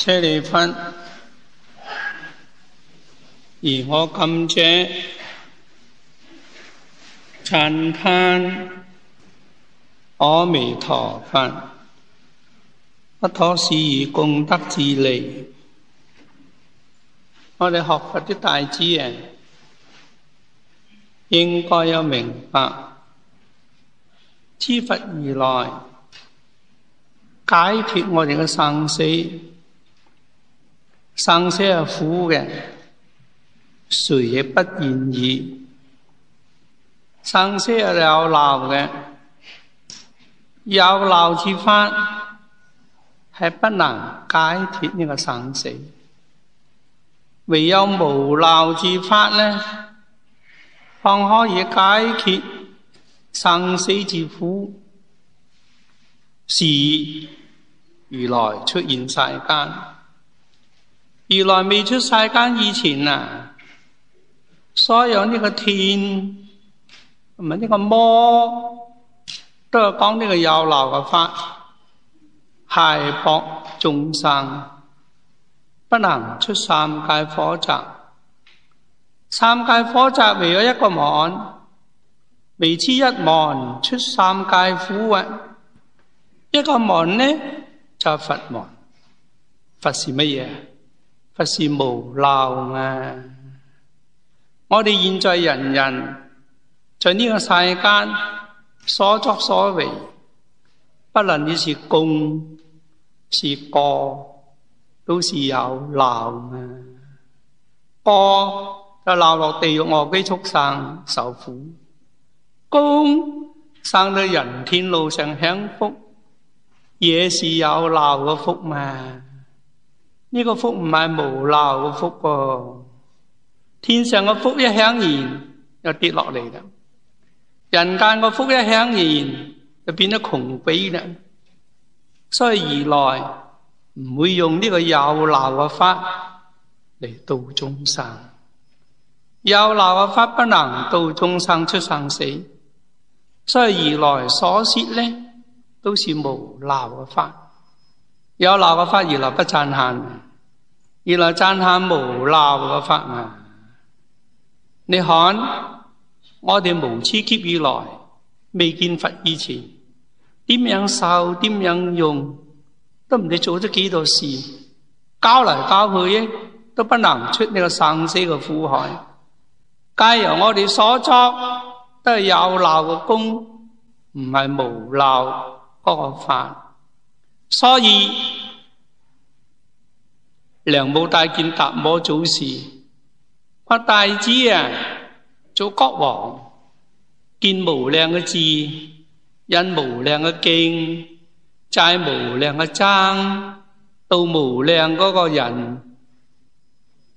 舍利弗，而我感謝讚歎阿彌陀佛，不可思議功德之利。我哋學佛啲弟子啊，應該要明白，諸佛如來解脫我哋嘅生死，生死係苦嘅，誰亦不願意；生死係有漏嘅，有漏之法係不能解脫呢個生死，唯有無漏之法呢，方可以解決生死之苦。是如來出現世間，如來未出世間以前啊，所有呢個天同埋呢個魔都係講呢個有漏嘅法，繫縛眾生不能出三界火宅。三界火宅唯有一個門，唯此一門出三界苦啊！一個門呢就係佛門。佛是乜嘢？佛是無漏啊！我哋現在人人在呢個世間所作所為，不論你是功是過，都是有漏啊！過就流落地獄餓鬼畜生受苦，功生到人天路上享福，也是有漏嘅福嘛。呢個福唔係無漏嘅福噃，天上嘅福一享完又跌落嚟啦，人間嘅福一享完就變咗窮鬼啦。所以如來唔會用呢個有漏嘅法嚟度眾生，有漏嘅法不能度眾生出生死，所以如來所說呢都是無漏嘅法。有漏嘅法如來不讚歎，如來讚歎無漏嘅法啊！你看我哋無始劫以來未見佛以前，點樣受點樣用，都唔知做咗幾多事，交嚟交去都不能出呢個生死嘅苦海。皆由我哋所作都係有漏嘅功，唔係無漏嗰個法。所以梁武大見達摩祖師話：弟子啊，做國王，見無量嘅智，引無量嘅經，債無量嘅爭，度無量嗰個人，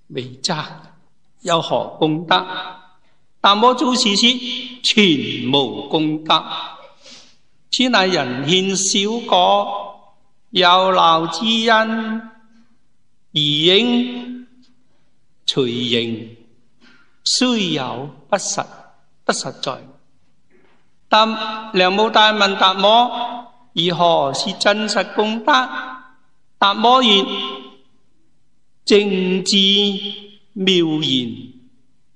未爭有何功德？達摩祖師說：全無功德，此乃人獻小果，有漏之因，而應隨形，雖有不實，不實在。但梁武大問達摩：如何是真實功德？達摩言：正智妙言，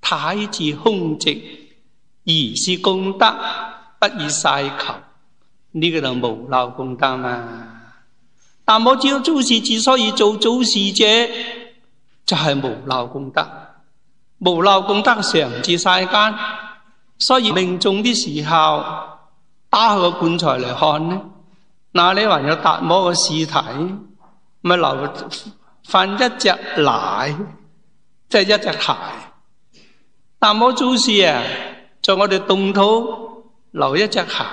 太自空寂，而是功德，不以世求。呢個就無漏功德嘛。達摩知道祖師之所以做祖師者，就係無漏功德。無漏功德常至世間，所以命終的時候打開個棺材嚟看呢，那裏還有達摩嘅屍體，咪留翻一隻鞋，即係一隻鞋。達摩祖師啊，在我哋動土留一隻鞋，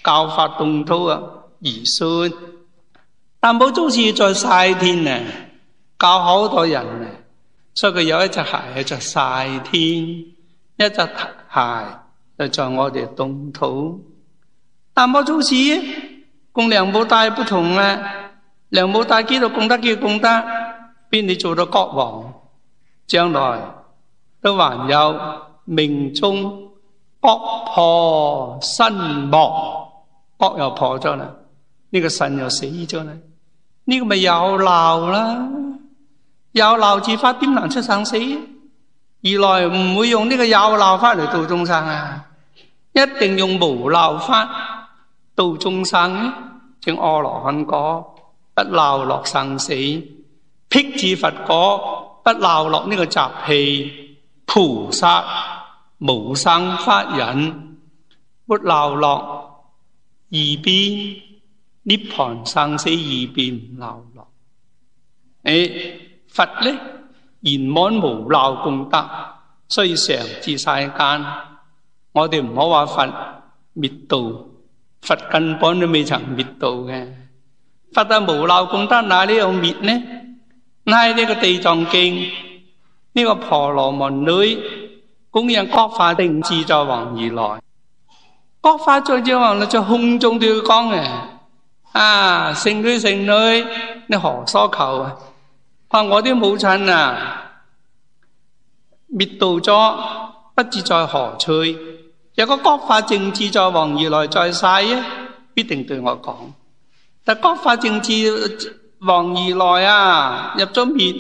教法動土啊兒孫。達摩祖師在西天啊，教好多人啊，所以佢有一隻鞋係在西天，一隻鞋就在我哋動土。達摩祖師cùng梁武大不同啊，梁武大幾多功德幾多功德，俾你做到國王，將來都還有命中國破身亡，國又破咗啦，呢個腎又死咗啦。呢個咪有漏啦，有漏之法點能出生死？二來唔會用呢個有漏法嚟度眾生啊，一定用無漏法度眾生。正阿羅漢果不鬧落生死，辟支佛果不鬧落呢個習氣，菩薩無生法忍不鬧落二邊，涅槃生死二邊唔鬧落。佛呢圓滿無漏功德，所以常住世間。我哋唔好話佛滅度，佛根本都未曾滅度嘅。佛嘅無漏功德哪裏有滅呢？喺呢個地藏經，呢個婆羅門女供養覺化定自在王如來，覺化自在王在空中對佢講嘅，聖女聖女，你何所求啊？話我啲母親啊，滅度咗，不知在何處。有個覺化正自在王如來在世啊，必定對我講。但覺化正自王如來啊，入咗滅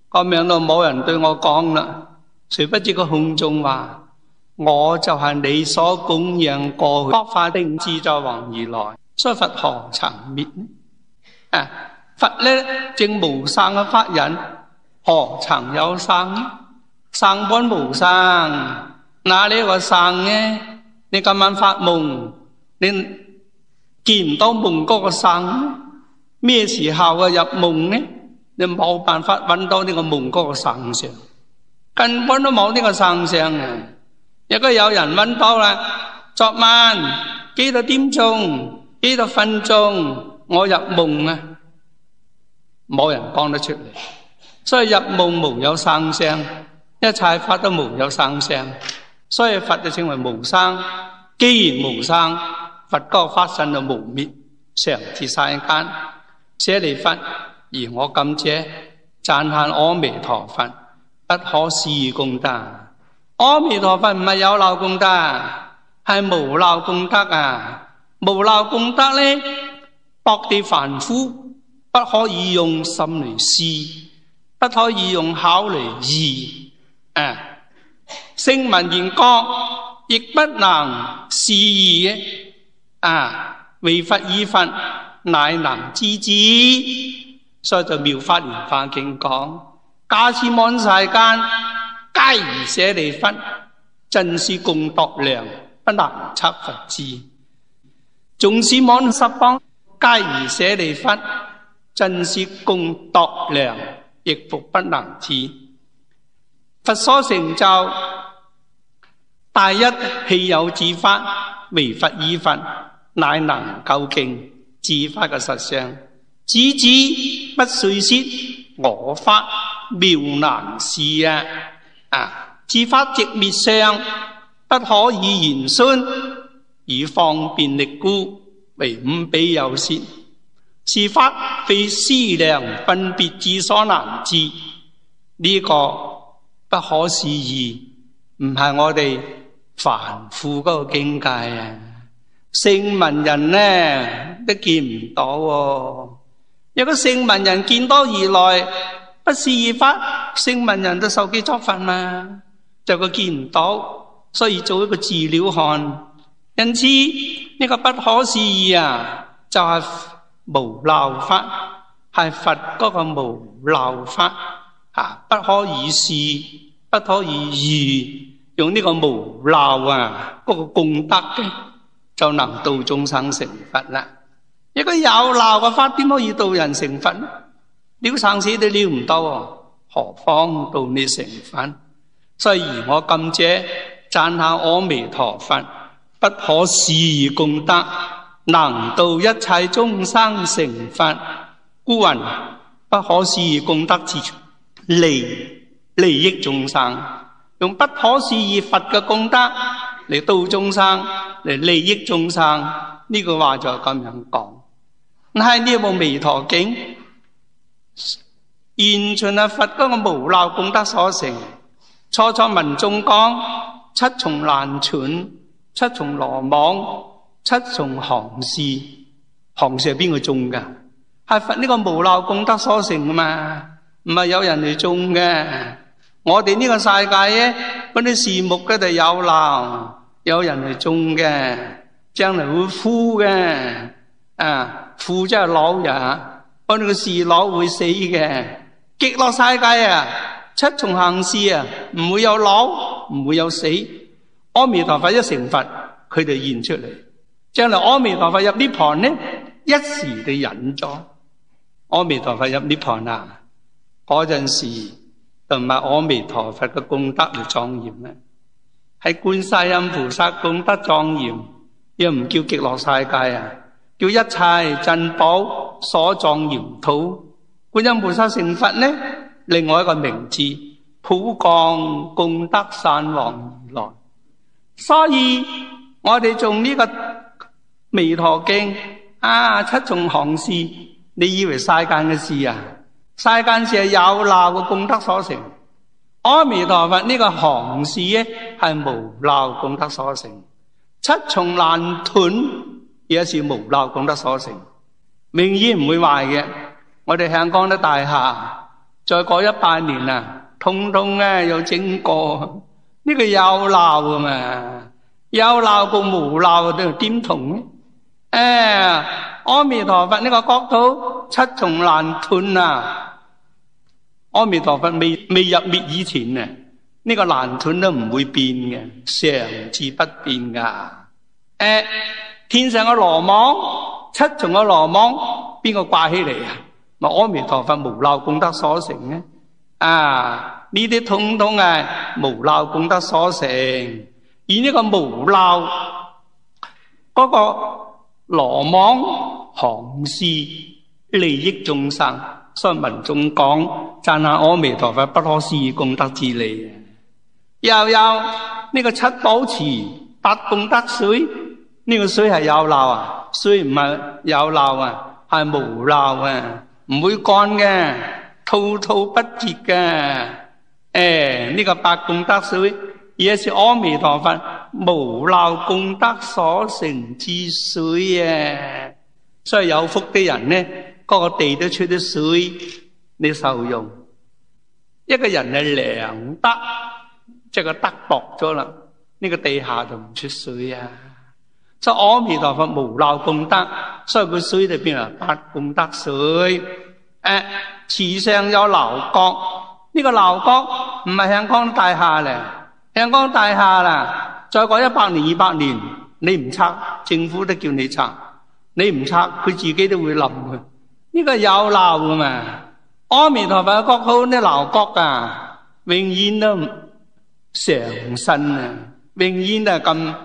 個名度，冇人對我講啦。誰不知個空中話，我就係你所供養過覺化定自在王如來，所以佛何曾滅呢？佛呢正無生嘅法忍，何曾有生？生本無生，哪裏有個生呢？你今晚發夢，你見唔到夢嗰個生，咩時候嘅入夢呢？你冇辦法揾到呢個夢嗰個生相，根本都冇呢個生相嘅。如果有人揾到啦，昨晚幾多點鐘、幾多分鐘我入夢啊，冇人講得出嚟。所以入夢無有生相，一切法都無有生相，所以佛就稱為無生。既然無生，佛嗰個法身就無滅，常住世間。舍利弗，而我今者讚歎阿彌陀佛不可思議功德。阿彌陀佛唔係有漏功德，係無漏功德啊！無漏功德呢，薄地凡夫不可以用心嚟思，不可以用口嚟議。聲聞緣覺亦不能思議嘅。唯佛以佛乃能知之。所以就妙法蓮華經講，假使滿世間皆如舍利弗，真是功德量，不能測佛知。縱使滿十方皆如舍利弗，真是功德量，亦復不能知。佛所成就第一稀有之法，唯佛以佛乃能究竟之法嘅實相。子子不遂說我法妙難思之法寂滅相，不可以言宣，以方便力故，為五比有說。是法非思量分別之所能知，呢、這個不可思議，唔係我哋凡夫嗰個境界啊！聖聞人呢都見唔到喎。有個聖聞人見到如來不思議法，聖聞人都受記作佛嘛，就佢見唔到，所以做一個自了漢。因此呢個不可思議啊，就係無漏法，係佛嗰個無漏法不可以思，不可以議，用呢個無漏嗰個功德嘅，就能度眾生成佛啦。一個有漏嘅法，點可以度人成佛呢？了生死都了唔到，何況度你成佛？所以而我今者讚歎阿彌陀佛不可思議功德，能度一切眾生成佛。故云不可思議功德之利益眾生，用不可思議佛嘅功德嚟度眾生，嚟利益眾生。呢句話就係咁樣講。喺呢部彌陀經，完全係佛嗰個無漏功德所成。初初文中講七重欄楯、七重羅網、七重行事，行事係邊個種噶？係佛呢個無漏功德所成噶嘛，唔係有人嚟種嘅。我哋呢個世界咧，嗰啲樹木嗰度有漏，有人嚟種嘅，將來會枯嘅，枯即係老人，我哋個樹老會死嘅。極樂世界啊，七重行識啊，唔會有老，唔會有死。阿彌陀佛一成佛，佢哋現出嚟。將來阿彌陀佛入涅槃呢，一時地隱咗。阿彌陀佛入涅槃啊，嗰陣時同埋阿彌陀佛嘅功德嚟莊嚴咧，係觀世音菩薩功德莊嚴，又唔叫極樂世界啊，叫一切珍寶所莊嚴土。觀音菩薩成佛呢，另外一個名字普降功德散王而來。所以我哋從呢個彌陀經七重行識，你以為世間嘅事啊？世間事係有漏嘅功德所成。阿彌陀佛呢個行識咧，係無漏功德所成。七重難斷也是無漏功德所成，永遠唔會壞嘅。我哋香港啲大廈再過100年啊，通通咧有整過。呢個有漏噶嘛，有漏個無漏都點同咧？阿彌陀佛呢個國土七重難斷啊！阿彌陀佛未入滅以前啊，呢個難斷都唔會變嘅，常至不變噶。天上嘅羅網，七重嘅羅網，邊個掛起嚟啊？咪阿彌陀佛無漏功德所成嘅。呢啲統統係無漏功德所成，而呢個無漏嗰個羅網行識利益眾生，所以民眾講讚下阿彌陀佛不可思議功德之利。又有呢個七寶池八功德水，呢個水係有漏啊，水唔係有漏啊，係無漏啊，唔會乾嘅，滔滔不絕嘅。呢個八功德水也是阿彌陀佛無漏功德所成之水啊！所以有福的人呢，個地都出啲水你受用。一個人係良德，即係個德薄咗啦，呢個地下就唔出水啊！所以阿彌陀佛無漏功德，所以個水就變成八功德水。池上有樓閣。呢個樓閣唔係香港大廈咧，香港大廈啦，再過100年、200年，你唔拆，政府都叫你拆，你唔拆，佢自己都會冧嘅。呢個有漏噶嘛？阿彌陀佛嘅國土呢樓閣啊，永遠都常新啊，永遠都係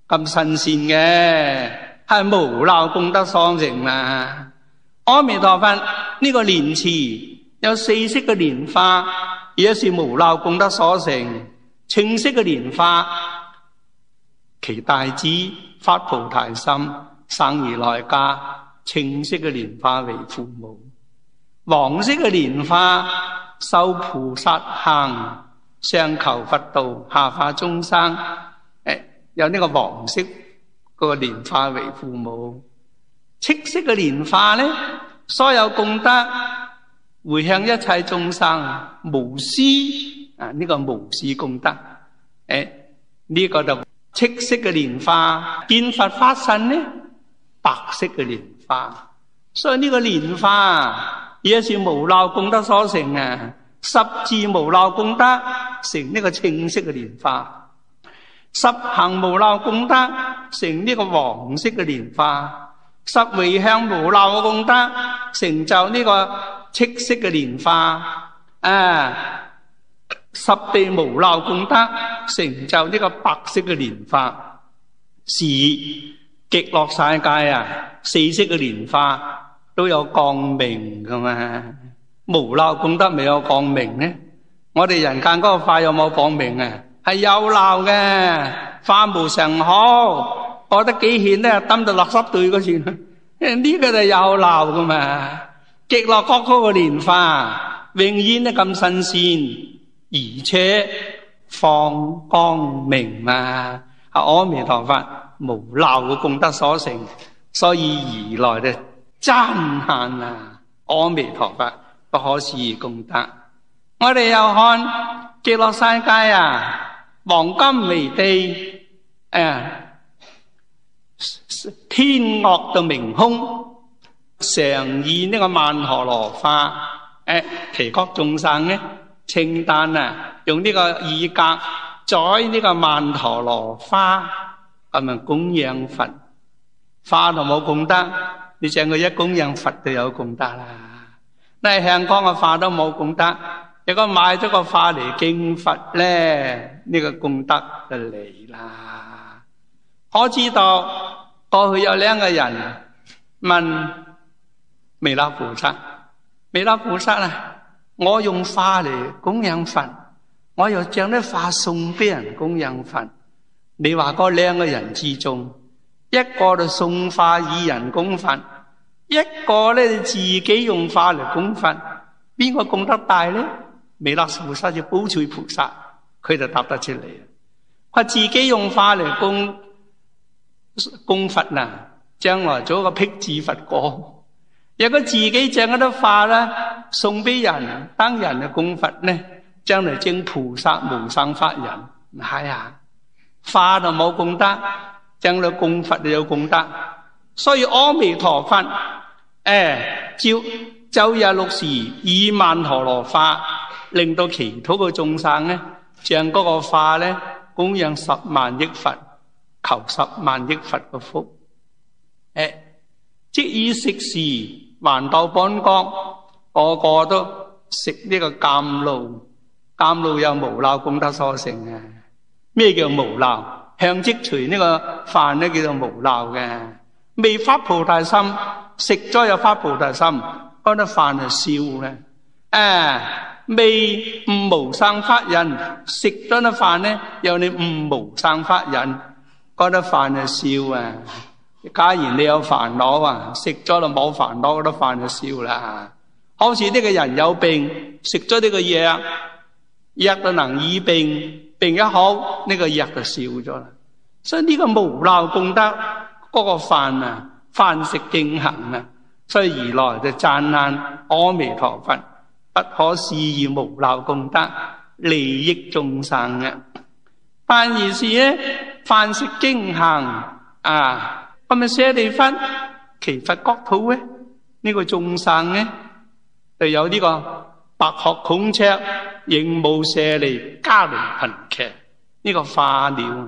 咁新鮮嘅，係無漏功德所成啊！阿彌陀佛呢個蓮池。有4色嘅蓮花，也是無漏功德所成。青色嘅蓮花，其大子發菩提心，生而來家，青色嘅蓮花為父母。黃色嘅蓮花，修菩薩行，上求佛道，下化眾生。有呢個黃色個蓮花為父母。赤色嘅蓮花呢，所有功德回向一切眾生，無私呢個無私功德。呢個就赤色嘅蓮花，見佛法身呢，白色嘅蓮花。所以呢個蓮花也是無漏功德所成啊！十字無漏功德成呢個青色嘅蓮花，十行無漏功德成呢個黃色嘅蓮花，十回向無漏嘅功德成就呢個赤色嘅蓮花，十地無漏功德成就呢個白色嘅蓮花。是極樂世界啊，4色嘅蓮花都有光明噶嘛，無漏功德未有光明呢？我哋人間嗰個花有冇光明啊？係有漏嘅，花無常好，覺得幾顯咧，抌到垃圾堆嗰處，呢個就有漏噶嘛。極樂國土嘅蓮花永遠都咁新鮮，而且放光明嘛。阿彌陀佛無漏嘅功德所成，所以而來嘅讚歎啊！阿彌陀佛不可思議功德。我哋又看極樂世界啊，黃金為地，天樂到明空，常以呢個曼陀羅花，祈國眾生呢，清單啊，用呢個耳格宰呢個曼陀羅花，咁啊供養佛。花就冇功德，你淨佢一供養佛就有功德啦。但係香港嘅花都冇功德，如果買咗個花嚟敬佛咧，呢個功德就嚟啦。可知道過去有兩個人問彌勒菩薩：彌勒菩薩啊，我用花嚟供養佛，我又將啲花送俾人供養佛。你話嗰兩個人之中，一個就送花以人供佛，一個咧自己用花嚟供佛，邊個功德大咧？彌勒菩薩就寶翠菩薩，佢就答得出嚟。佢自己用花嚟供佛啊，將來做一個辟支佛果。如果自己將嗰啲花咧送俾人，當人嘅供佛咧，將來證菩薩無生法人，唔係啊？花就冇功德，將來供佛就有功德。所以阿彌陀佛，晝夜六時以曼陀羅花，令到其他嘅眾生咧，將嗰個花咧供養10萬億佛，求10萬億佛嘅福。即以食時還到邦國，個個都食呢個甘露，甘露有無漏功德所成嘅。咩叫無漏？向積除呢個飯咧叫做無漏嘅。未發菩提心，食咗有發菩提心，嗰啲飯就燒咧。未悟無生法忍，食咗啲飯咧，有你悟無生法忍，嗰啲飯就燒啊。假如你有煩惱啊，食咗就冇煩惱，嗰啲飯就燒啦。好似呢個人有病，食咗呢個藥，藥就能醫病，病一好，呢個藥就燒咗啦。所以呢個無漏功德嗰個飯啊，飯食淨行啊，所以如來就讚嘆阿彌陀佛不可思議無漏功德，利益眾生嘅。但而是咧，飯食淨行啊。咁咪舍利弗，其佛國土咧，呢個眾生咧就有呢個白鶴孔雀、應無舍利、迦盧頻伽呢個化了。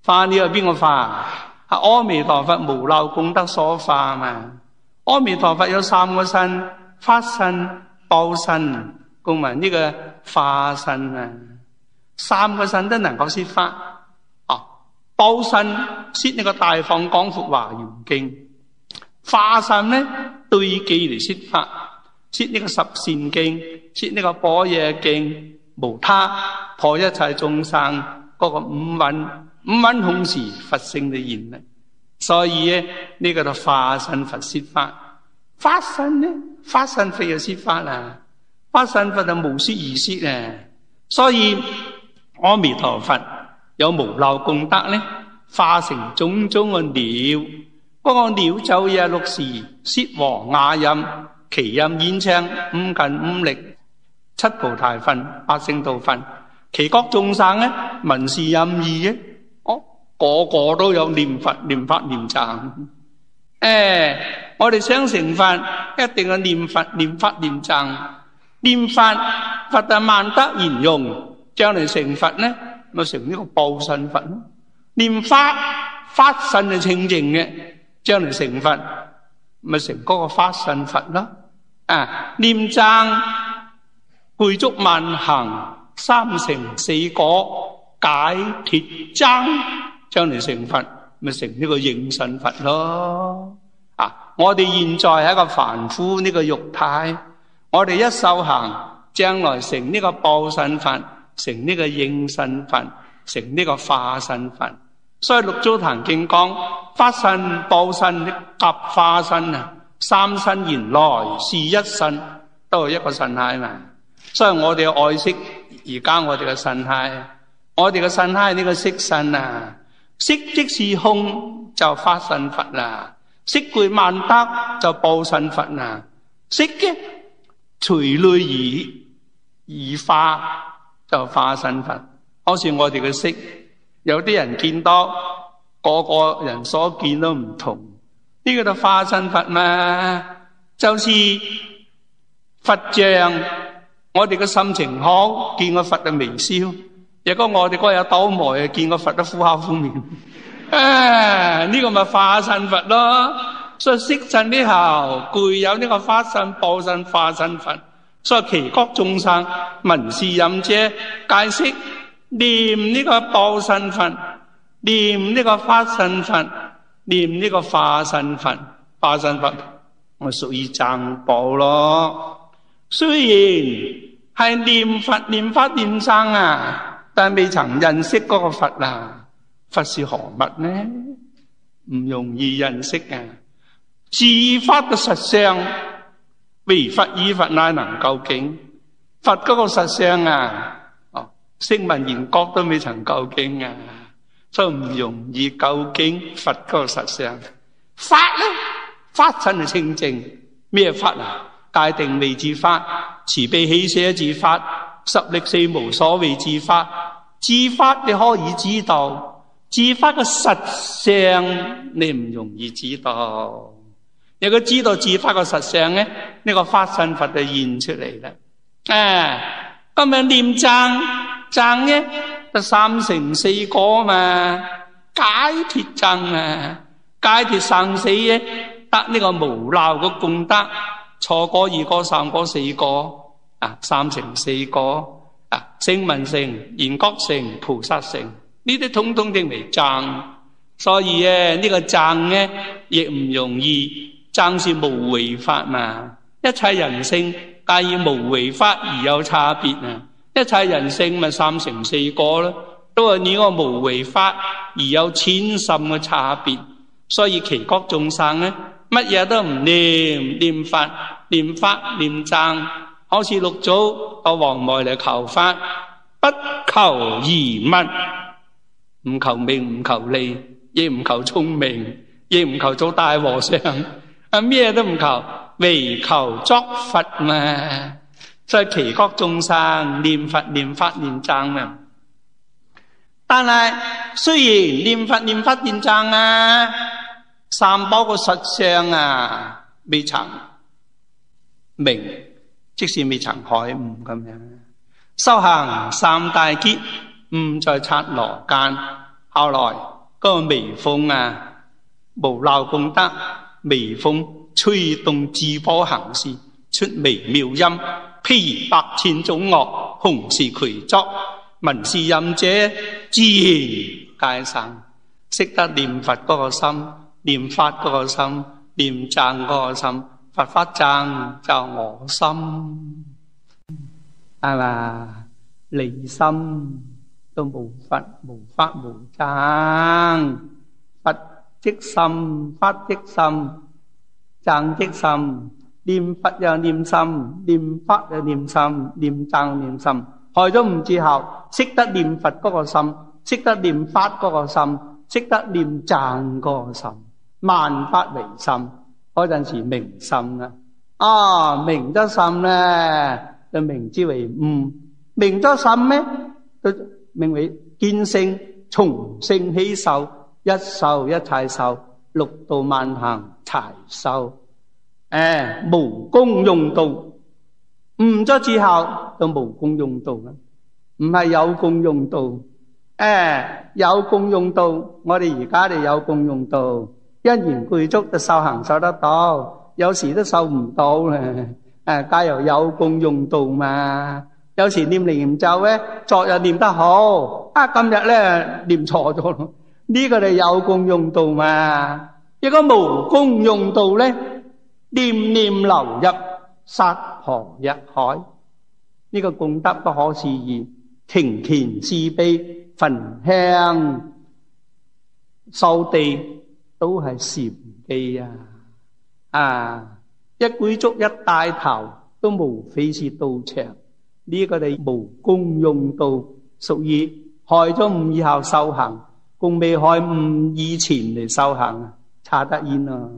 化了係邊個化？係阿彌陀佛無漏功德所化嘛。阿彌陀佛有3個身：法身、報身，共埋呢個化身啊。3個身都能夠說法。報身說呢個大放廣闊華嚴經，化身呢對記嚟說法，說呢個十善經，說呢個般若經，無他破一切眾生嗰個五蘊空時佛性嘅現力。所以呢，呢個就化身佛說法。法身呢，法身佛又說法啦，法身佛就無說而說啊。所以阿彌陀佛有無漏功德咧，化成種種嘅鳥，嗰個鳥晝夜六時，舌和雅音，其音煙青，五近五力，七菩提分，八聖道分，其國眾生咧，聞是任意嘅，個個都有念佛、念法、念讚。我哋想成佛，一定要念佛、念法、念讚。念法，佛就萬德圓融，將來成佛咧，咪成呢個報身佛咯。念法，法身係清淨嘅，將來成佛咪成嗰個法身佛咯。念讚，具足萬行，三成四果，解脫僧，將來成佛咪成呢個應身佛咯。我哋現在係一個凡夫呢個肉體，我哋一修行，將來成呢個報身佛，成呢個應身佛，成呢個化身佛。所以六祖壇經講，法身、報身及化身啊，三身原來是一身，都係一個身體嘛。所以我哋要愛惜而家我哋嘅身體，我哋嘅身體係呢個色身啊，色即是空就法身佛啦，色具萬德就報身佛啦。識嘅隨類而化，就化身佛。好似我哋嘅識，有啲人見多，個個人所見都唔同，呢個就化身佛嘛。就是佛像，我哋嘅心情好，見個佛嘅微笑；如果我哋嗰日倒霉，見個佛都苦口苦面。呢個咪化身佛咯。所以色身呢後具有呢個法身、報身、化身佛。所以其國眾生聞是任者，皆悉念呢個報身佛，念呢個法身佛，念呢個化身佛。化身佛我屬於僧寶咯。雖然係念佛、念法、念僧啊，但未曾認識嗰個佛啊。佛是何物呢？唔容易認識啊！自法嘅實相，唯佛與佛乃能究竟。佛嗰個實相啊，聲聞緣覺都未曾究竟啊，所以唔容易究竟佛嗰個實相。法呢？法身係清淨，咩法啊？界定為之法，慈悲喜捨之法，十力四無所謂之法。之法你可以知道，之法嘅實相你唔容易知道。如果知道之法嘅實相呢，呢個法身佛就現出嚟啦。今日念僧呢就三乘四果嘛，解脫僧啊，解脫生死呢得呢個無漏嘅功德，初果、二果、三果、四果三乘四果聲聞乘、緣覺乘、菩薩乘，呢啲統統定為僧。所以呢個僧呢亦唔容易，僧是無為法嘛。一切人性介意無為法而有差別啊！一切人性咪三乘四果咯，都係呢個無為法而有千甚嘅差別。所以其國眾生呢，乜嘢都唔念，念佛、念法、念僧。好似六祖到黃梅嚟求法，不求移物，唔求名，唔求利，亦唔求聰明，亦唔求做大和尚，咩都唔求，唯求作佛嘛。所以其國眾生念佛、念法、念僧啊。但係雖然念佛、念法、念僧啊，三寶個實相啊未曾明，即是未曾開悟咁樣。修行三大劫，悟在剎那間。後來嗰個微風啊，無漏功德，微風吹動智波行事，出微妙音，譬如百千種樂，同時攜作。聞是任者，自然皆生。識得念佛嗰個心，念法嗰個心，念僧嗰個心，佛法僧就我心，係嘛？離心都無佛無法無僧，佛即心，法即心，僧即心。念佛又念心，念法又念心，念僧念心。開咗悟之後，識得念佛嗰個心，識得念法嗰個心，識得念僧嗰個心，萬法唯心。嗰陣時明心啦，明咗心咧，就明之為悟；明咗心咧，就名為見性，從性起受，一受一切受，六道萬行齊受。無功用道，悟咗之後就無功用道啦，唔係有功用道。有功用道，我哋而家哋有功用道，因緣具足就修行修得到，有時都修唔到咧。皆由有功用道嘛。有時念嚟念咒咧，昨日念得好，今日咧念錯咗咯。呢個係有功用道嘛。如果無功用道咧，念念流入薩婆若海，呢個功德不可思議。庭田施碑焚香掃地都係禪機一舉足一帶頭都無非是道場。呢個係無功用道，屬於開咗悟以後修行，共未開悟以前嚟修行差得遠啊。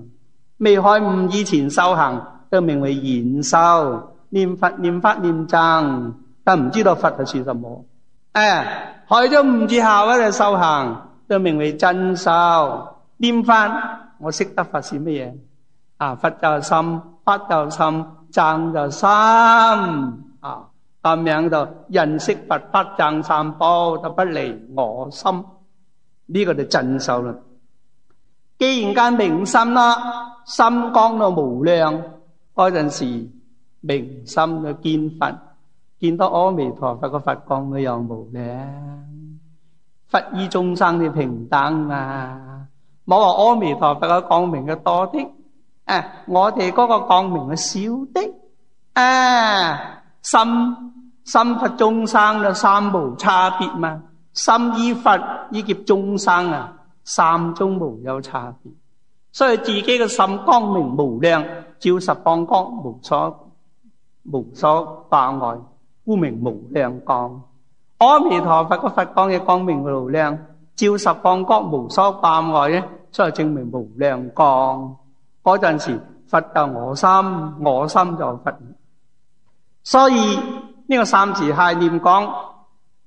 未開悟以前修行，都名為延壽。念佛念法念僧，但唔知道佛係什麼。學咗悟之後喺度修行，都名為真修。念法，我識得佛是乜嘢？佛就心，法就心，僧就心。咁樣就人識佛法僧三寶，就不離我心。呢個就真修啦。既然間明心啦，心光到無量嗰陣時，明心就見佛，見到阿彌陀佛個佛光佢又無量。佛與眾生嘅平等嘛，冇話阿彌陀佛嘅光明嘅多啲，我哋嗰個光明嘅少啲。心佛眾生就三無差別嘛，心依佛以及眾生三中無有差別。所以自己嘅心光明無量，照十方國無所掛礙，故名無量光。阿彌陀佛個佛光嘅光明無量，照十方國無所掛礙咧，所以證明無量光。嗰陣時佛就我心，我心就佛。所以呢個三字繫念講，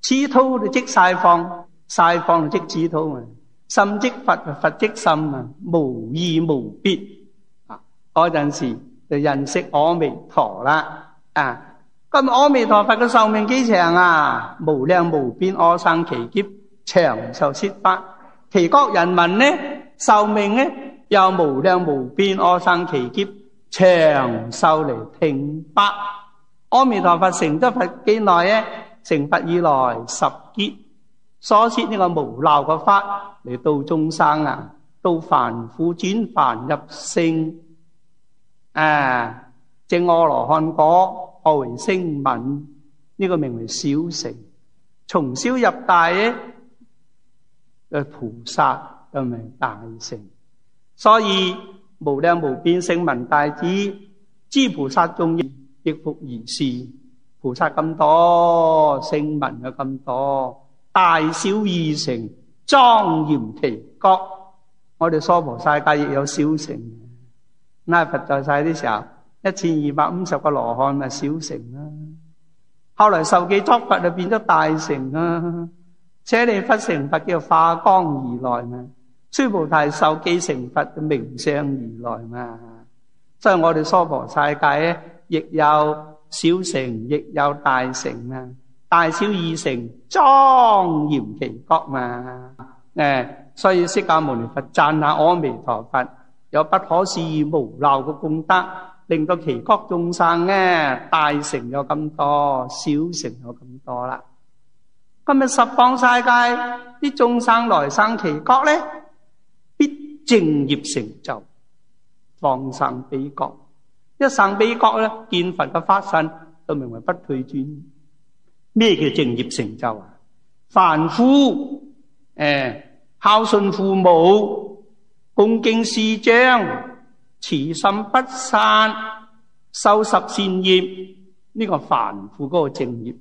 此土就即西方，西方就即此土啊。心即佛，佛即心無異無別。嗰陣時就認識阿彌陀啦。咁阿彌陀佛嘅壽命幾長？無量無邊阿僧祇劫長壽説法。其國人民呢壽命呢又無量無邊阿僧祇劫長壽嚟聽法。阿彌陀佛成咗佛幾耐呢？成佛以來十劫，所說呢個無漏嘅法嚟度眾生到凡夫轉凡入聖，證阿羅漢果，何為聲聞？呢個名為小乘。從小入大嘅菩薩就名大乘。所以無量無邊聲聞大智，諸菩薩眾亦復如是。菩薩咁多，聲聞又咁多，大小二乘，莊嚴其國。我哋娑婆世界亦有小乘。佛在世啲時候，1250個羅漢咪小乘啦。後來受記作佛就變咗大乘啦。舍利弗成佛叫化光而來嘛，須菩提受記成佛就明相而來嘛。所以我哋娑婆世界咧，亦有小乘，亦有大乘啊。大小二乘，莊嚴其國嘛。所以釋迦牟尼佛讚下阿彌陀佛有不可思議無漏嘅功德，令到其國眾生大乘有咁多，小乘有咁多啦。今日十方世界啲眾生來生其國咧，必正業成就，放生彼國。一生彼國咧，見佛嘅法身都名為不退轉。咩叫正業成就？凡夫孝順父母，恭敬師長，慈心不散，修十善業，呢個凡夫嗰個正業，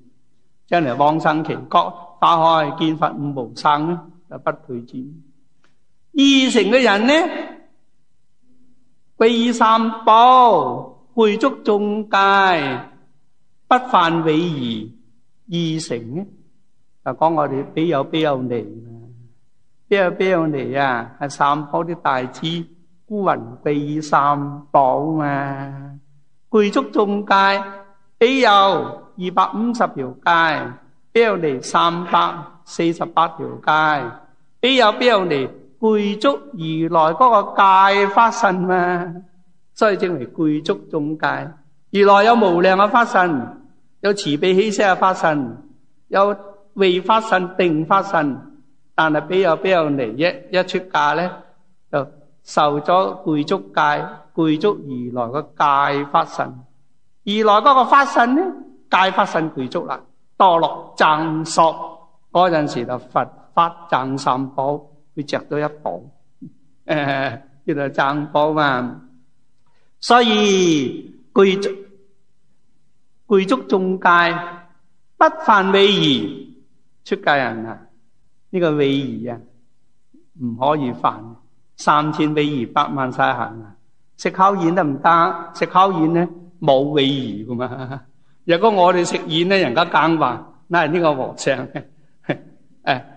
將來往生其國，化開見佛五無生咧，就不退轉。二乘嘅人呢，皈依三寶，具足眾戒，不犯違儀。二乘呢，就講我哋比有尼。邊有尼係三寶啲大智，孤雲皈依三寶嘛。具足眾戒，比有250條戒，比有尼348條戒，比有尼具足如來嗰個戒法身嘛。所以正為具足眾戒。如來有無量嘅法身，有慈悲喜捨嘅法身，有慧法身、定法身。但係比有尼一出家咧，就受咗具足戒，具足如來個戒法身。如來嗰個法身咧，戒法身具足啦，墮落正索嗰陣時就佛法僧三寶，佢着咗一寶，叫做僧寶嘛。所以具足眾戒，不犯違儀。出家人呢個違儀唔可以犯，3000違儀8萬細行食烤煙得唔得？食烤煙咧冇尾兒噶嘛。如果我哋食煙咧，人家講話，那係呢個和尚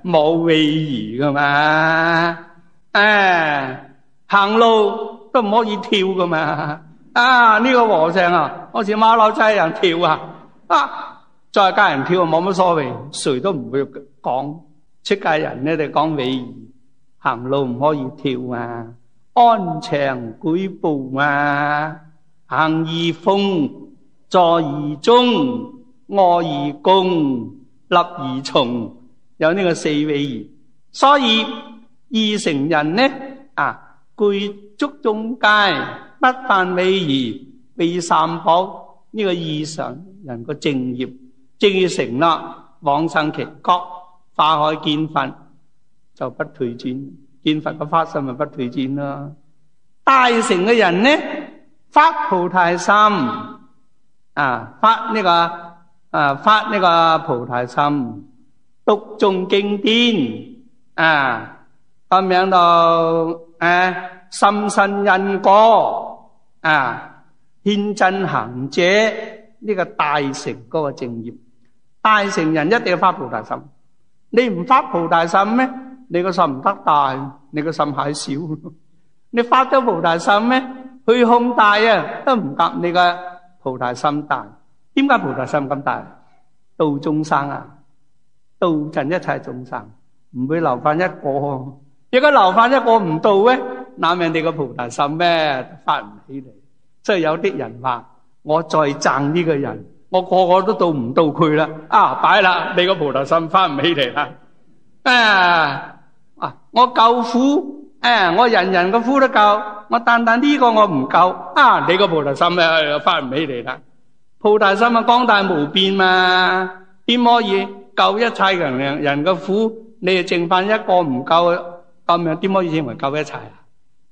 冇尾兒噶嘛。行路都唔可以跳噶嘛。呢個和尚啊，好似馬騮仔人跳再教人跳冇乜所謂，誰都唔會講。出家人咧就講尾兒，行路唔可以跳安詳舉步行而風，坐而中，臥而恭，立而從，有呢個四尾兒。所以二乘人呢具足眾戒，不犯尾兒，備三寶。呢個二乘人個正業成啦，往生其國，化海見佛就不退轉，見佛嘅發心咪不退轉咯。大乘嘅人呢，發菩提心發呢個菩提心，讀誦經典咁樣到深信因果獻真行者，呢個大乘嗰個正業。大乘人一定要發菩提心，你唔發菩提心咩？你個心唔得大，你個心係小。你發咗菩提心咩？虛空大都唔及你個菩提心大。點解菩提心咁大？度眾生度盡一切眾生，唔會留翻一個。如果留翻一個唔度咧，那命你個菩提心咩發唔起嚟？即係有啲人話，我再讚呢個人，我個個都度唔到佢啦。擺啦，你個菩提心發唔起嚟啦。我救苦，我人人個苦都救，我但呢個我唔救。你個菩提心咧發唔起嚟啦。菩提心廣大無邊嘛，點可以救一切人嘅苦？你淨翻一個唔救，咁樣點可以認為救一切？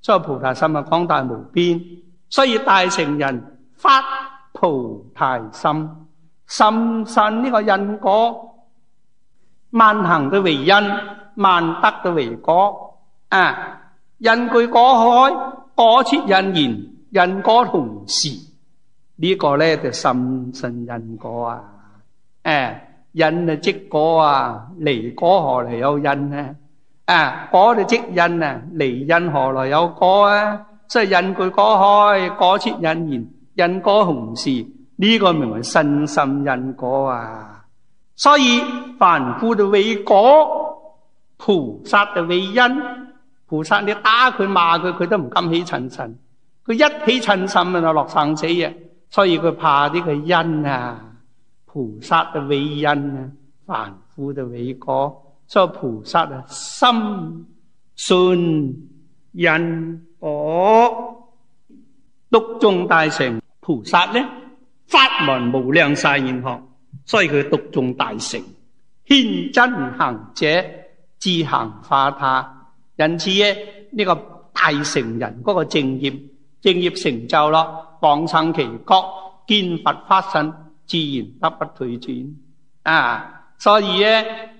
所以菩提心廣大無邊，所以大乘人發菩提心，深信呢個因果，萬行都為因，萬德都為果。因具果開，果切因緣，因果同時。呢個咧就深信因果因即果離果何來有因呢？果就即因離因何來有果所以因具果開，果切因緣，因果同時。呢個名為深信因果所以凡夫就為果，菩薩就為因。菩薩你打佢罵佢，佢都唔敢起嗔心，佢一起嗔心就落生死所以佢怕呢個因菩薩就為因凡夫就為果。所以菩薩深信因果，讀誦大乘。菩薩呢法門無量誓願學，所以佢讀誦大乘，獻真行者，自行化他。因此呢個大乘人嗰個正業成就咯，往生其國，見佛法身，自然得不退轉所以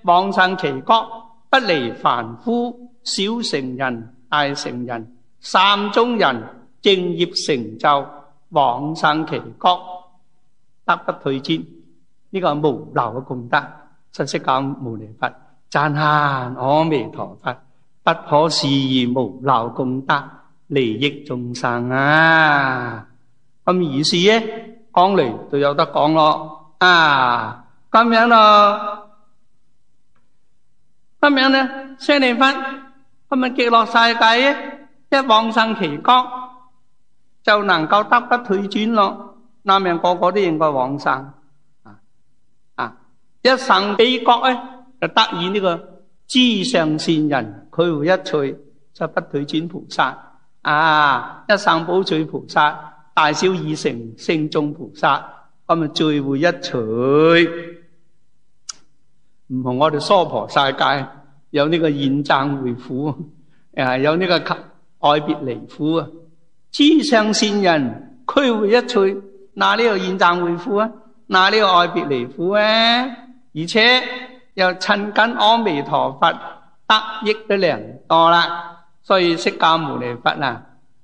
往生其國，不離凡夫、小乘人、大乘人三種人，正業成就，往生其國，得不退轉。呢個無漏嘅功德，真釋迦牟尼佛讚嘆阿彌陀佛，不可思議無漏功德，利益眾生咁意思講嚟就有得講咯咁樣咯，咁樣呢，舍利弗咁咪極樂世界一往生其國，就能夠得不退轉咯。那命個個都應該往生一生彼國就得以呢個知上善人，佢會一趣就不退轉菩薩一生補趣菩薩，大小二乘聖眾菩薩，咁啊聚會一趣。唔同我哋娑婆世界有呢個現贊會苦有呢個愛別離苦知上善人俱會一趣，哪呢個現贊會苦哪呢個愛別離苦而且又親近阿彌陀佛，得益得良多啦。所以釋迦牟尼佛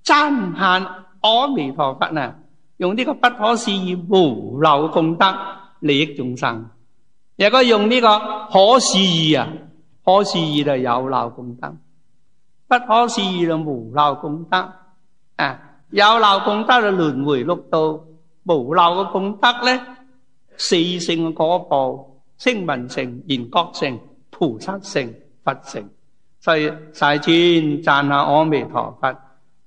讚嘆阿阿彌陀佛啊，用呢個不可思議無漏功德利益眾生。如果用呢個可思議啊，可思議就有漏功德，不可思議就無漏功德啊。有漏功德就輪迴六道，無漏嘅功德咧，四聖嘅果報，聲聞乘、緣覺乘、菩薩乘、佛乘。所以世尊讚下阿彌陀佛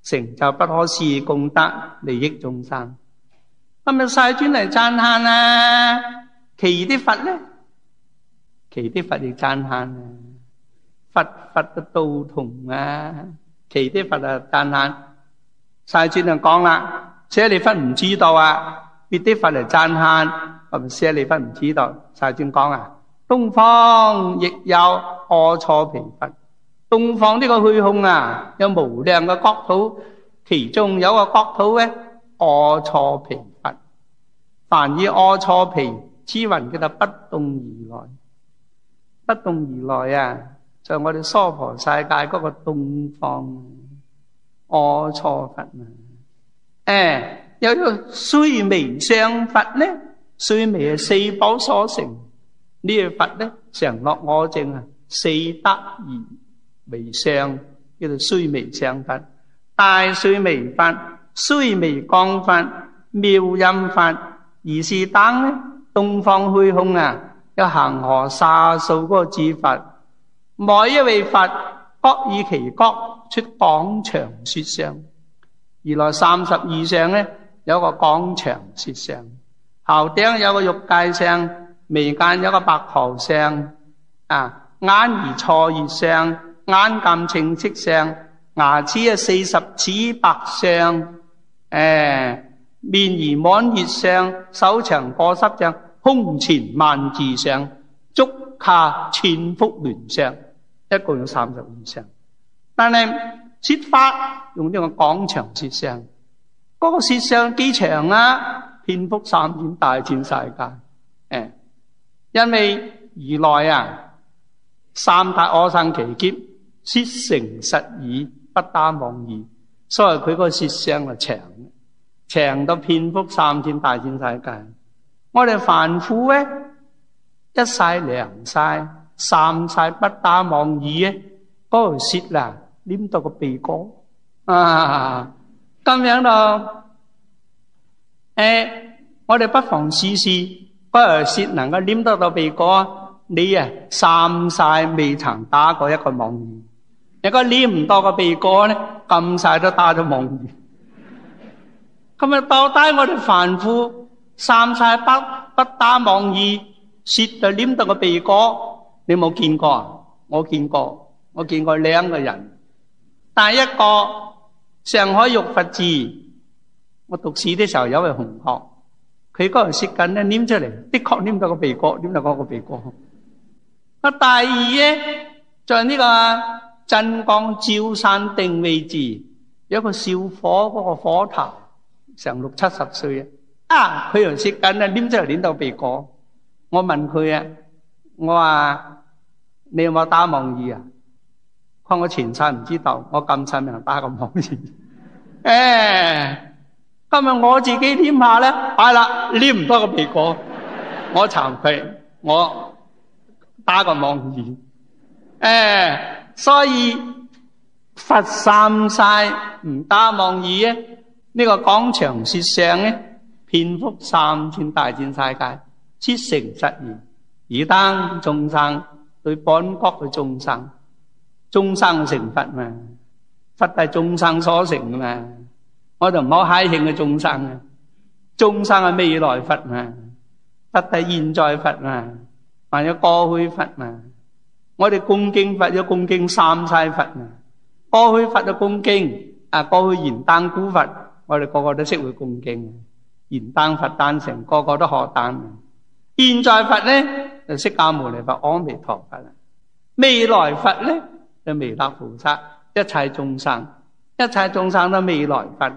成就不可思議功德利益眾生。咁啊，世尊嚟讚歎啊，其餘啲佛咧，其餘啲佛亦讚歎啊，佛嘅道同啊，其餘啲佛啊讚歎。世尊就講啦，舍利弗唔知道啊，別啲佛嚟讚歎，咁舍利弗唔知道。世尊講啊，東方亦有阿閦鞞佛。東方呢個虛空啊，有無量嘅國土，其中有個國土咧，阿閦鞞佛。凡以阿閦鞞之雲叫做不動如來，不動如來啊，就係我哋娑婆世界嗰個東方阿閦佛啊。有個須彌相佛咧，須彌係四寶所成，呢個佛咧常樂我淨啊，四德而彌相，叫做須彌相佛。大須彌佛、須彌光佛、妙音佛，而是等咧東方虛空啊，有恒河沙數嗰個智佛，每一位佛各以其國出廣長說相。而來32相咧，有個廣長說相，頭頂有個欲界相，眉間有個白毫相，啊，眼而錯月相，眼鑒情色相，牙齒40齒白相，面而滿月相，手長過濕相，胸前萬字相，足下千福聯相，一共有32相。但係說法用呢個廣長說相，嗰個說相幾長啊？遍覆三千大千世界。因為如來啊，三大阿僧祇劫說成實義，不打妄語，所以佢個說相就長到遍覆三千大千世界。我哋凡夫咧，一世兩世三世不打妄語咧，嗰條舌啦黏到個鼻哥啊，咁樣咯。我哋不妨試試，嗰條舌能夠黏得到鼻哥，你啊三世未曾打過一個妄語。如果黏唔到個鼻哥咧，咁晒都打咗妄語。咁啊，到底我哋凡夫三世不打妄語，舌就黏到個鼻哥，你冇見過啊？我見過，我見過兩個人。第一個上海玉佛寺，我讀書的時候有位同學，佢嗰條舌根咧黏出嚟，的確黏到個鼻哥，黏到嗰個鼻哥。第二咧，在呢個鎮江焦山定位寺，有一個少火嗰個火頭，成60-70歲啊！佢條舌根咧黏出嚟，黏到鼻哥。我問佢啊，我話你有冇打妄語啊？佢話我前世唔知道，我今世咪打個妄語。今日我自己黏下咧，係啦，黏唔多個鼻哥，我慚愧，我打個妄語。所以佛三世唔打妄語咧，呢個廣長說相咧，遍覆三千大千世界，說成實義，以等眾生對本國嘅眾生，眾生成佛嘛，佛係眾生所成噶嘛，我就唔好嗨慶嘅眾生啊，眾生係未來佛嘛，佛係現在佛嘛，還有過去佛嘛。我哋恭敬佛要恭敬三世佛嘛，過去佛就恭敬過去燃燈古佛，我哋個個都識會恭敬，燃燈佛誕成，個個都學誕。現在佛咧就釋迦牟尼佛、阿彌陀佛啦，未來佛咧就彌勒菩薩，一切眾生都未來佛。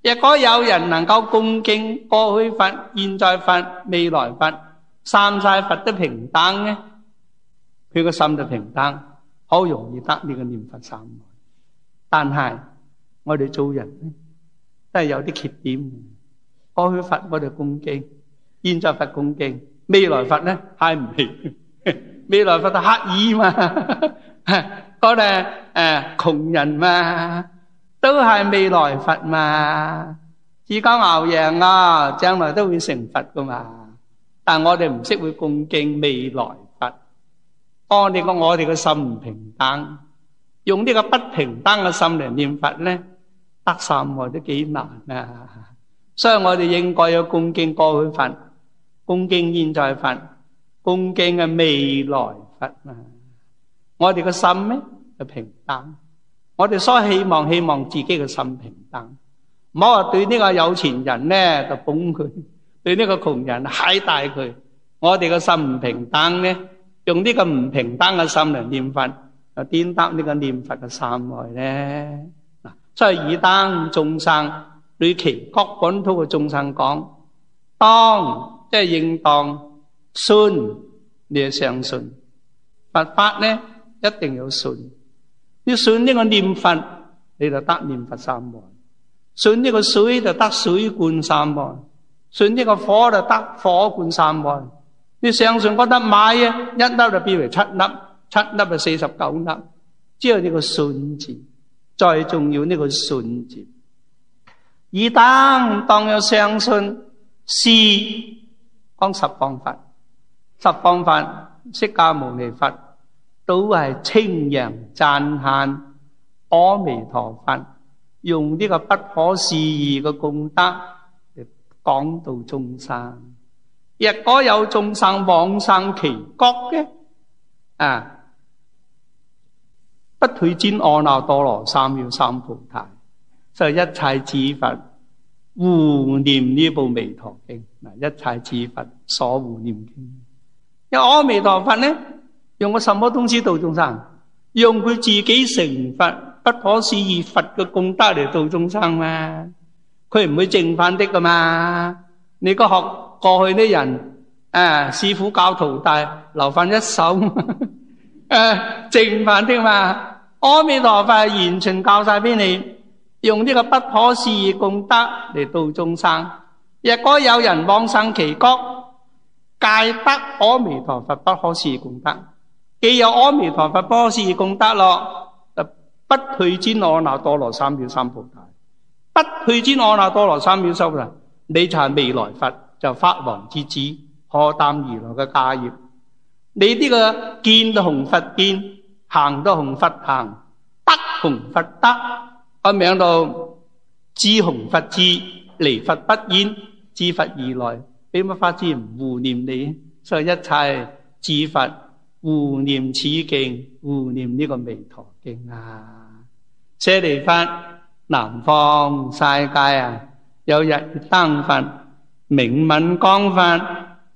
若果有人能夠恭敬過去佛、現在佛、未來佛，三世佛都平等嘅，佢個心就平等，好容易得呢個念佛三昧。但係我哋做人咧，都係有啲缺點。過去佛我哋恭敬，現在佛恭敬，未來佛咧係唔起。未來佛就乞衣嘛，嗰啲窮人嘛，都係未來佛嘛。自家熬贏啊，將來都會成佛噶嘛。但我哋唔識會恭敬未來佛，我哋嘅心唔平等，用呢個不平等嘅心嚟念佛咧，得三昧都幾難啊！所以我哋應該要恭敬過去佛，恭敬現在佛，恭敬嘅未來佛啊！我哋嘅心咧就平等，我哋所希望自己嘅心平等，唔好話對呢個有錢人咧就捧佢，對呢個窮人嗨大佢。我哋嘅心唔平等咧，用呢個唔平等嘅心嚟念佛，就顛得呢個念佛嘅三昧咧。嗱，所以爾等眾生對其各本土嘅眾生講，當即係應當信，你要相信佛法咧，一定要信。要信呢個念佛，你就得念佛三昧；信呢個水就得水灌三昧；信呢個火就得火灌三昧。你相信嗰粒米啊，一粒就變為七粒，七粒就49粒。只有呢個信字，最重要呢個信字。爾等當有相信，是講十方佛，十方佛釋迦牟尼佛都係稱揚讚歎阿彌陀佛，用呢個不可思議嘅功德嚟講道眾生。若果有眾生往生其國嘅，不退轉阿耨多羅三藐三菩提，就一切智佛護念呢部彌陀經。嗱，一切智佛所護念經，因為阿彌陀佛呢，用個什麼東西度眾生？用佢自己成佛不可思議佛嘅功德嚟度眾生嘛？佢唔會淨飯的噶嘛？你個學過去啲人師父教徒弟留翻一手淨飯的嘛？阿彌陀佛係完全教晒俾你，用呢個不可思議功德嚟度眾生。若果有人往生其國，皆得阿彌陀佛不可思議功德。既有阿彌陀佛不可思議功德咯，就不退轉阿耨多羅三藐三菩提。不退轉阿耨多羅三藐三菩提，你就係未來佛，就法王之子，可擔如來嘅家業。你呢個見都同佛見，行都同佛行，得同佛得，咁樣到知同佛知，離佛不厭，知佛而來，俾乜法子唔護念你？所以一切知佛護念此經，護念呢個彌陀經啊！舍利弗，南方世界有日月燈佛、名聞光佛、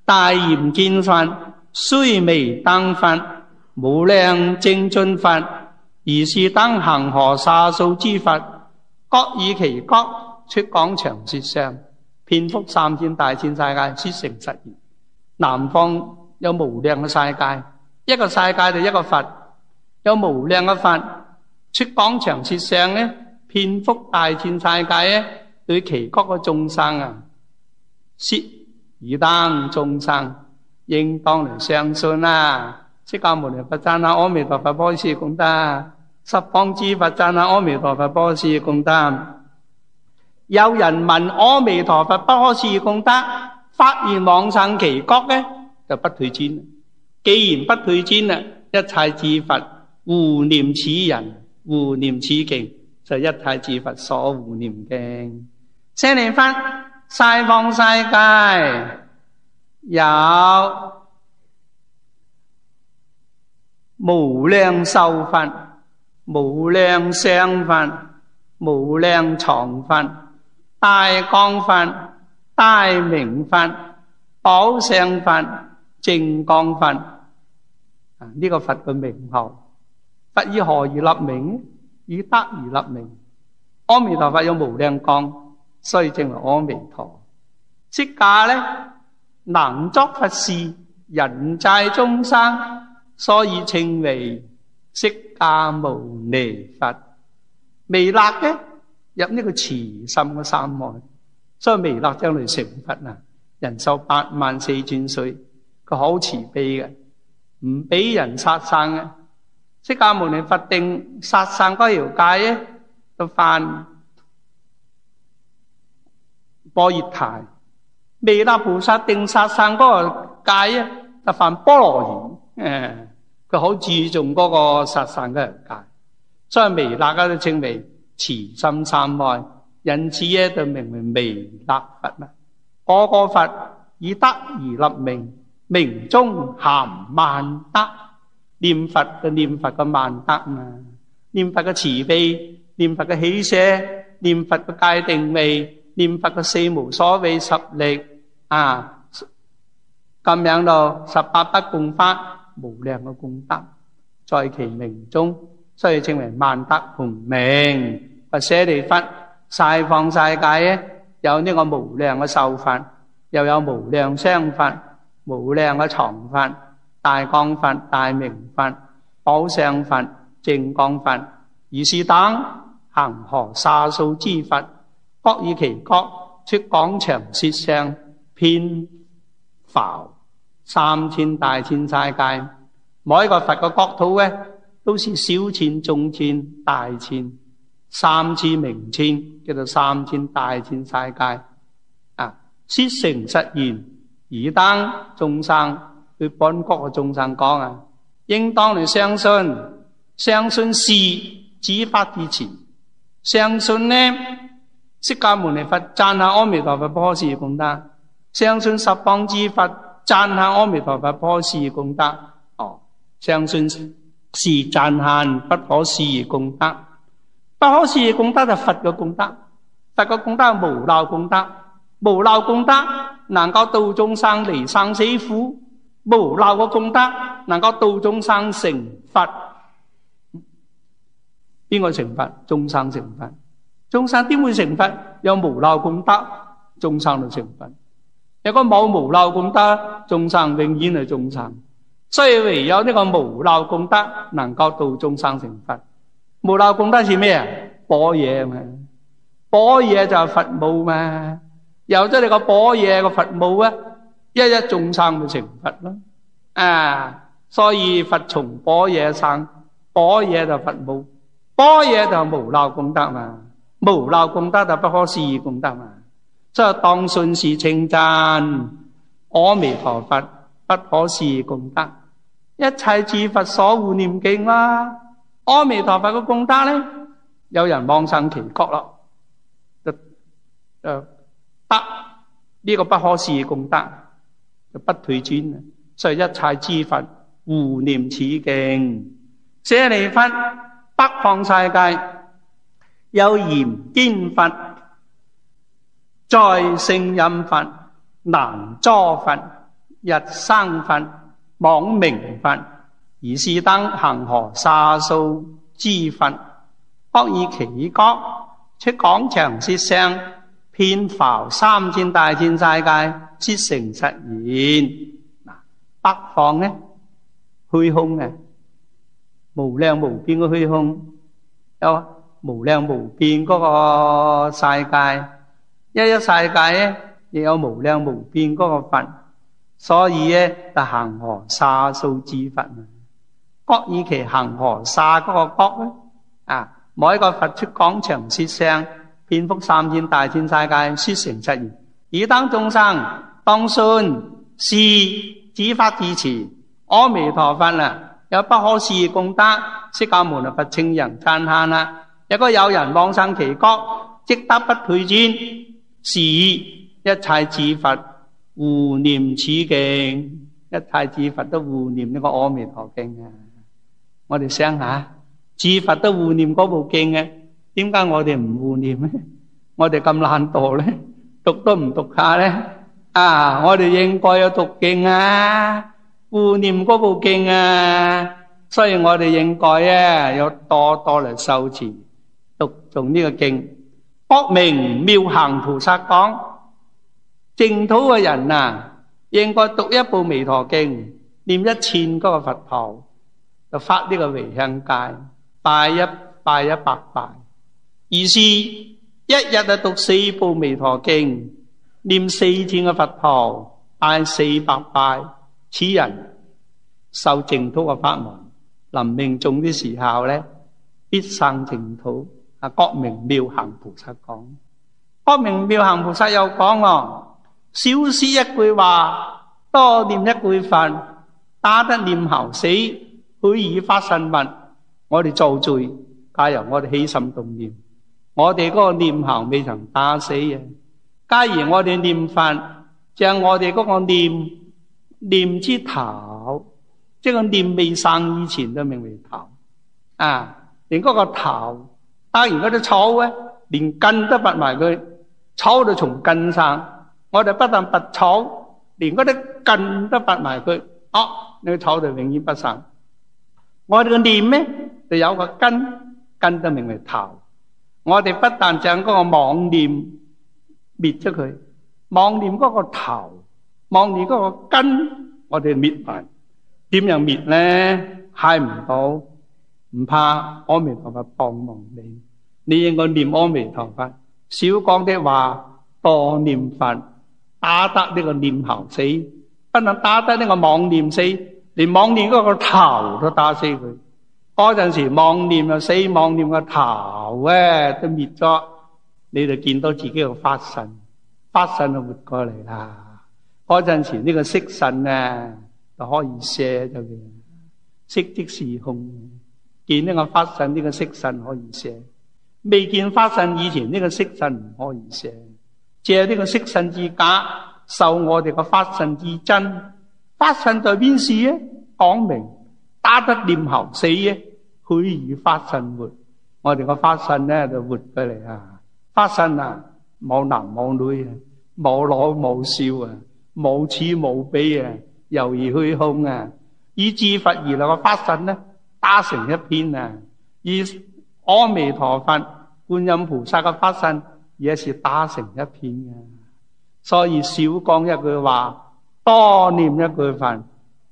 大焰見佛、須彌燈佛、無量精進佛，如是等恒河沙數之佛，各以其國出廣長舌相，遍覆三千大千世界，說誠實言。南方有無量嘅世界，一個世界就一個佛，有無量嘅佛出廣長舌相咧，遍覆大千世界咧，對其國嘅眾生說爾等眾生應當嚟相信啦。釋迦牟尼佛讚下阿彌陀佛波斯功德，十方之佛讚下阿彌陀佛波斯功德。有人聞阿彌陀佛不可思議功德，發願往生其國咧，就不退轉。既然不退轉啦，一切智佛護念此人，護念此經，就一切智佛所護念經。舍利弗，西方世界有無量壽佛、無量相佛、無量藏佛、大光佛、大明佛、寶相佛、淨光佛。呢個佛嘅名號，佛以何而立名？以德而立名。阿彌陀佛有無量光，所以稱為阿彌陀。釋迦呢，能作佛事，人濟眾生，所以稱為釋迦牟尼佛。彌勒嘅入呢個慈心嘅三愛，所以彌勒將來成佛啊，人壽84000歲，佢好慈悲嘅，唔俾人殺生嘅。釋迦牟尼佛定殺生嗰條戒咧，就犯般若戒；彌勒菩薩定殺生嗰個戒咧，就犯波羅夷。佢好注重嗰個殺生嘅戒，所以彌勒都稱為慈心三愛，因此咧就名為彌勒佛啦。個個佛以德而立名，名中含萬德。念佛嘅念佛嘅萬德嘛，念佛嘅慈悲，念佛嘅喜捨，念佛嘅戒定慧，念佛嘅四無所畏十力啊，咁樣到18不共法，無量嘅功德在其名中，所以稱為萬德同名。佛舍利弗晒放世界咧，有呢個無量嘅壽佛，又有無量雙佛，無量嘅藏佛，大光佛、大明佛、寶相佛、淨光佛，如是等恒河沙數之佛，各以其國出廣長舌相，遍覆3000大千世界。每一個佛嘅國土咧，都是小千、中千、大千，三千名千，叫做3000大千世界。說誠實言，爾等眾生對本國嘅眾生講啊，應當你相信，相信是諸法之詞，相信呢釋迦牟尼佛讚下阿彌陀佛波士功德，相信十方之佛讚下阿彌陀佛波士功德。相信是讚限不可思議功德，不可思議功德就佛嘅功德，佛嘅功德係無漏功德，無漏功德能夠度眾生離生死苦，無漏嘅功德能夠度眾生成佛。邊個成佛？眾生成佛。眾生點會成佛？有無漏功德，眾生就成佛。如果冇無漏功德，眾生永遠係眾生。所以唯有呢個無漏功德能夠度眾生成佛。無漏功德是咩啊？般若嘛，般若就係佛母嘛。有咗你個般若個佛母啊，一眾生就成佛咯。所以佛從般若生，般若就佛母，般若就無漏功德嘛，無漏功德就不可思議功德嘛。所以當信是稱讚阿彌陀佛不可思議功德，一切諸佛所護念經啦。阿彌陀佛嘅功德咧，有人妄生其國咯，就得呢個不可思議功德，就不退轉。所以一切諸佛護念此經。舍利弗，北方世界有焰肩佛、在聖音佛、難遮佛、日生佛、網明佛，如是等恒河沙數之佛，各以其國出廣長舌相，遍覆3000大千世界，說誠實言。北方呢，虛空嘅無量無邊嘅虛空，有無量無邊嗰個世界，一世界咧亦有無量無邊嗰個佛，所以咧就恒河沙數之佛，各以其恒河沙嗰個國咧，每一個佛出廣長舌相，遍覆3000大千世界，說誠實言。爾等眾生當信是諸法之詞，阿彌陀佛有不可思議功德，釋迦牟尼佛稱人讚歎啦。如果有人妄生其國，即得不退轉，是一切諸佛護念此經，一切諸佛都護念呢個阿彌陀經啊！我哋想下，諸佛都護念嗰部經嘅，點解我哋唔護念咧？我哋咁懶惰咧，讀都唔讀下咧？我哋應該有讀經啊，護念嗰部經啊，所以我哋應該有多多嚟修持讀誦呢個經。覺明妙行菩薩講，淨土嘅人應該讀一部彌陀經，念1000嗰個佛號，就發呢個回向戒，拜100拜。於是一日就讀4部彌陀經，念4000個佛號，拜400拜，此人受淨土嘅法門，臨命終的時候咧，必生淨土。覺明妙行菩薩講，覺明妙行菩薩又講少說一句話，多念一句佛，打得念後死，許以發身物。我哋造罪，假如我哋起心動念，我哋嗰個念後未曾打死嘅。假如我哋念佛，就係我哋嗰個念之頭，即係個念未生以前都名為頭。連嗰個頭打完嗰啲草咧，連根都拔埋佢，草就從根生。我哋不但拔草，連嗰啲根都拔埋佢，呢個草就永遠不生。我哋個念咧就有個根就名為頭。我哋不但將嗰個妄念滅咗佢，妄念嗰個頭，妄念嗰個根，我哋滅埋。點樣滅咧？係唔到，唔怕，阿彌陀佛幫忙你。你應該念阿彌陀佛，少講啲話，多念佛，打得呢個念後死，不能打得呢個妄念死，連妄念嗰個頭都打死佢。嗰陣時妄念就死，妄念個頭都滅咗，你就見到自己個法身，法身就活過嚟啦。嗰陣時呢個色身就可以射咗佢，色即是空，見呢個法身呢個色身可以射。未見法身以前呢個色身唔可以射，借呢個色身之假，受我哋個法身之真。法身在邊事咧？講明打得念後死嘅，許以法身活。我哋個法身咧就活過嚟啊！法身冇男冇女冇老冇少冇此冇彼猶如虛空以至佛而來個法身咧打成一片以阿彌陀佛、觀音菩薩嘅法身也是打成一片嘅。所以少講一句話，多念一句佛，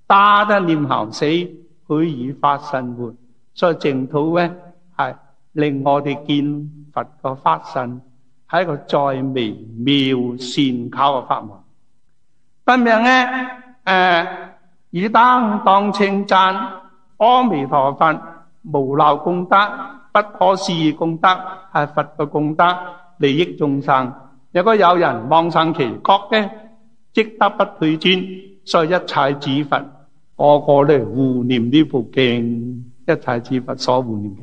打得念後死，許以法身活。所以淨土咧係令我哋見佛個法身係一個再微妙善巧嘅法門。分明以當稱讚阿彌陀佛無漏功德，不可思議功德，係佛嘅功德，利益眾生。如果有人妄生其國嘅，即得不退轉。所以一切諸佛個個都護念呢部經，一切諸佛所護念嘅。